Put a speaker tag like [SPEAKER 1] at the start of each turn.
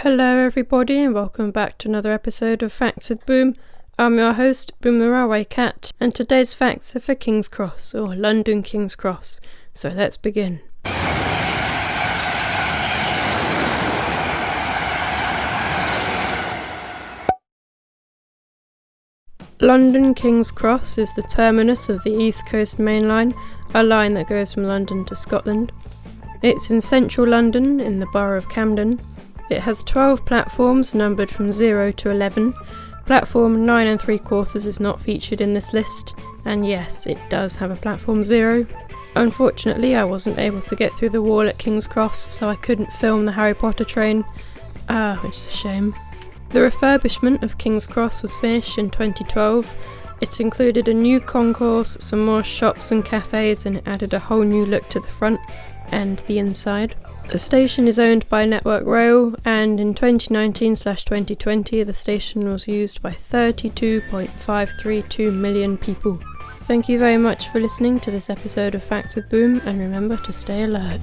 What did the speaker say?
[SPEAKER 1] Hello everybody and welcome back to another episode of Facts with Boom. I'm your host, Boom the Railway Cat, and today's facts are for King's Cross, or London King's Cross. So let's begin. London King's Cross is the terminus of the East Coast Main Line, a line that goes from London to Scotland. It's in central London, in the Borough of Camden. It has 12 platforms numbered from 0 to 11. Platform 9 3/4 is not featured in this list, and yes, it does have a platform 0. Unfortunately, I wasn't able to get through the wall at King's Cross, so I couldn't film the Harry Potter train, which is a shame. The refurbishment of King's Cross was finished in 2012. It included a new concourse, some more shops and cafes, and it added a whole new look to the front and the inside. The station is owned by Network Rail, and in 2019/2020 the station was used by 32.532 million people. Thank you very much for listening to this episode of Facts with Boom, and remember to stay alert.